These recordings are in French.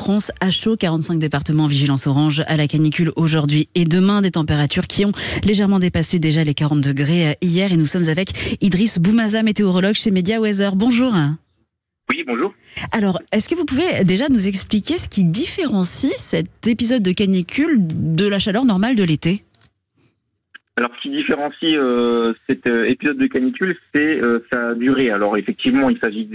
France à chaud, 45 départements en vigilance orange à la canicule aujourd'hui et demain, des températures qui ont légèrement dépassé déjà les 40 degrés hier, et nous sommes avec Idriss Boumaza, météorologue chez Media Weather. Bonjour. Oui, bonjour. Alors, est-ce que vous pouvez déjà nous expliquer ce qui différencie cet épisode de canicule de la chaleur normale de l'été ? Alors, ce qui différencie cet épisode de canicule, c'est sa durée. Alors, effectivement, il s'agit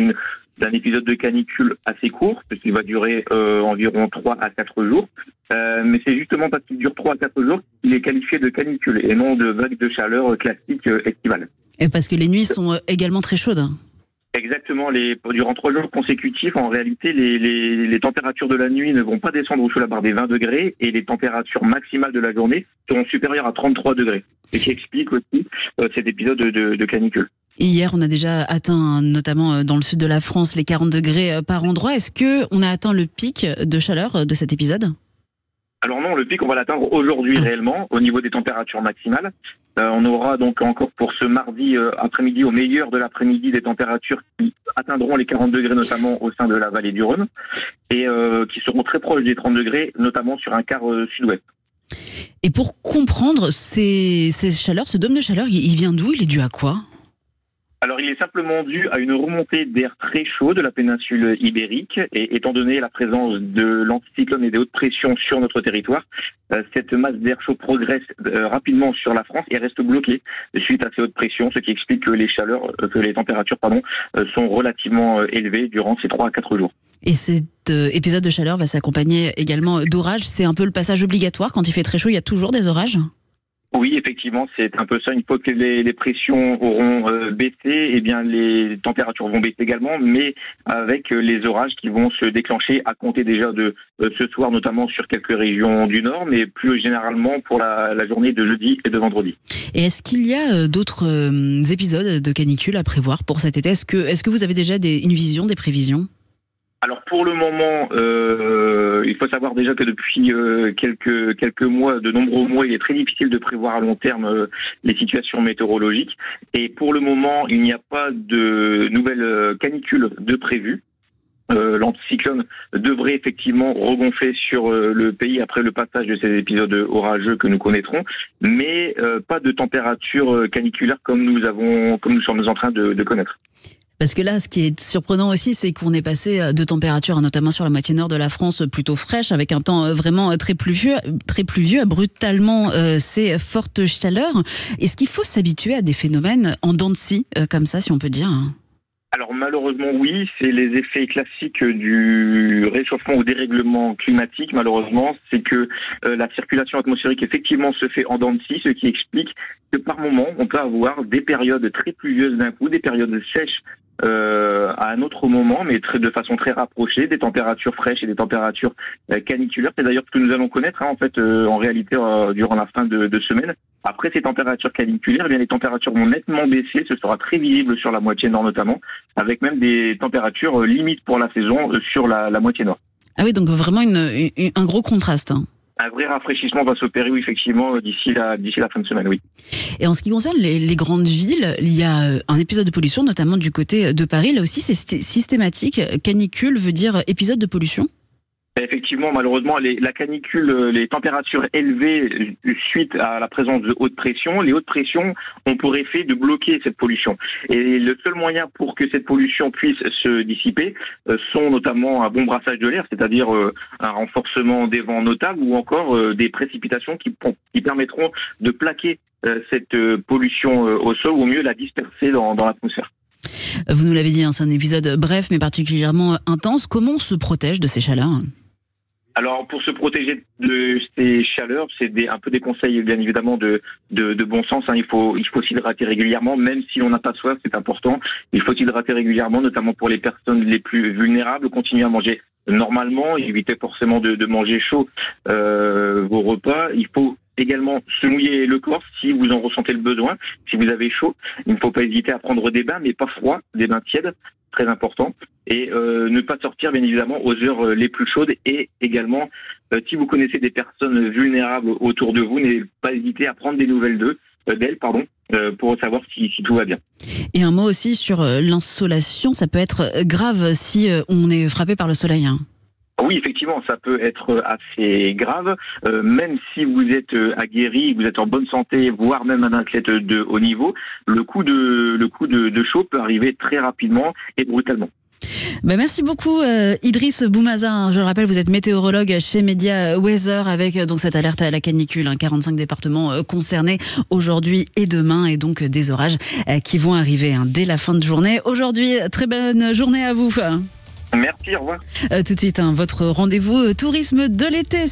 d'un épisode de canicule assez court, parce qu'il va durer environ 3 à 4 jours. Mais c'est justement parce qu'il dure 3 à 4 jours qu'il est qualifié de canicule et non de vague de chaleur classique estivale. Et parce que les nuits sont également très chaudes. Exactement. Durant 3 jours consécutifs, en réalité, les températures de la nuit ne vont pas descendre sous la barre des 20 degrés et les températures maximales de la journée seront supérieures à 33 degrés. Ce qui explique aussi cet épisode de canicule. Hier, on a déjà atteint, notamment dans le sud de la France, les 40 degrés par endroit. Est-ce qu'on a atteint le pic de chaleur de cet épisode ? Alors non, le pic, on va l'atteindre aujourd'hui réellement, au niveau des températures maximales. On aura donc encore pour ce mardi après-midi, au meilleur de l'après-midi, des températures qui atteindront les 40 degrés, notamment au sein de la vallée du Rhône, et qui seront très proches des 30 degrés, notamment sur un quart sud-ouest. Et pour comprendre ces chaleurs, ce dôme de chaleur, il vient d'où ? Il est dû à quoi ? Alors, il est simplement dû à une remontée d'air très chaud de la péninsule ibérique, et étant donné la présence de l'anticyclone et des hautes pressions sur notre territoire, cette masse d'air chaud progresse rapidement sur la France et reste bloquée suite à ces hautes pressions, ce qui explique que les températures sont relativement élevées durant ces 3 à 4 jours. Et cet épisode de chaleur va s'accompagner également d'orages. C'est un peu le passage obligatoire. Quand il fait très chaud, il y a toujours des orages ? Oui, effectivement, c'est un peu ça. Une fois que les pressions auront baissé, eh bien les températures vont baisser également, mais avec les orages qui vont se déclencher à compter déjà de ce soir, notamment sur quelques régions du nord, mais plus généralement pour la journée de jeudi et de vendredi. Et est-ce qu'il y a d'autres épisodes de canicule à prévoir pour cet été ? Est-ce que vous avez déjà une vision, des prévisions ? Alors pour le moment, il faut savoir déjà que depuis quelques mois, de nombreux mois, il est très difficile de prévoir à long terme les situations météorologiques. Et pour le moment, il n'y a pas de nouvelles canicules de prévues. L'anticyclone devrait effectivement regonfler sur le pays après le passage de ces épisodes orageux que nous connaîtrons, mais pas de température caniculaire comme nous sommes en train de connaître. Parce que là, ce qui est surprenant aussi, c'est qu'on est passé de températures, notamment sur la moitié nord de la France, plutôt fraîche, avec un temps vraiment très pluvieux, à brutalement ces fortes chaleurs. Est-ce qu'il faut s'habituer à des phénomènes en dents de scie, comme ça, si on peut dire ? Alors malheureusement oui, c'est les effets classiques du réchauffement ou dérèglement climatique. Malheureusement, c'est que la circulation atmosphérique effectivement se fait en dents de scie, ce qui explique que par moment on peut avoir des périodes très pluvieuses d'un coup, des périodes sèches à un autre moment, mais de façon très rapprochée, des températures fraîches et des températures caniculaires. C'est d'ailleurs ce que nous allons connaître en réalité durant la fin de semaine. Après ces températures caniculaires, eh bien les températures vont nettement baisser, ce sera très visible sur la moitié nord notamment, avec même des températures limites pour la saison sur la moitié nord. Ah oui, donc vraiment un gros contraste. Un vrai rafraîchissement va s'opérer, oui, effectivement, d'ici la fin de semaine, oui. Et en ce qui concerne les grandes villes, il y a un épisode de pollution, notamment du côté de Paris. Là aussi, c'est systématique. Canicule veut dire épisode de pollution ? Effectivement, malheureusement, la canicule, les températures élevées suite à la présence de hautes pressions, les hautes pressions ont pour effet de bloquer cette pollution. Et le seul moyen pour que cette pollution puisse se dissiper sont notamment un bon brassage de l'air, c'est-à-dire un renforcement des vents notables ou encore des précipitations qui permettront de plaquer cette pollution au sol ou au mieux la disperser dans l'atmosphère. Vous nous l'avez dit, c'est un épisode bref mais particulièrement intense. Comment on se protège de ces chaleurs ? Alors, pour se protéger de ces chaleurs, c'est un peu des conseils, bien évidemment, de bon sens. Il faut s'hydrater régulièrement, même si on n'a pas soif, c'est important. Il faut s'hydrater régulièrement, notamment pour les personnes les plus vulnérables. Continuer à manger normalement, éviter forcément de manger chaud vos repas. Il faut également se mouiller le corps si vous en ressentez le besoin. Si vous avez chaud, il ne faut pas hésiter à prendre des bains, mais pas froids, des bains tièdes, très important. Et ne pas sortir, bien évidemment, aux heures les plus chaudes. Et également, si vous connaissez des personnes vulnérables autour de vous, n'hésitez pas hésiter à prendre des nouvelles d'elles, pour savoir si tout va bien. Et un mot aussi sur l'insolation, ça peut être grave si on est frappé par le soleil. Oui, effectivement, ça peut être assez grave, même si vous êtes aguerri, vous êtes en bonne santé, voire même un athlète de haut niveau, le coup de chaud peut arriver très rapidement et brutalement. Merci beaucoup Idriss Boumaza. Je le rappelle, vous êtes météorologue chez Media Weather avec donc cette alerte à la canicule. 45 départements concernés aujourd'hui et demain, et donc des orages qui vont arriver dès la fin de journée. Aujourd'hui, très bonne journée à vous. Merci, au revoir. Tout de suite, votre rendez-vous tourisme de l'été.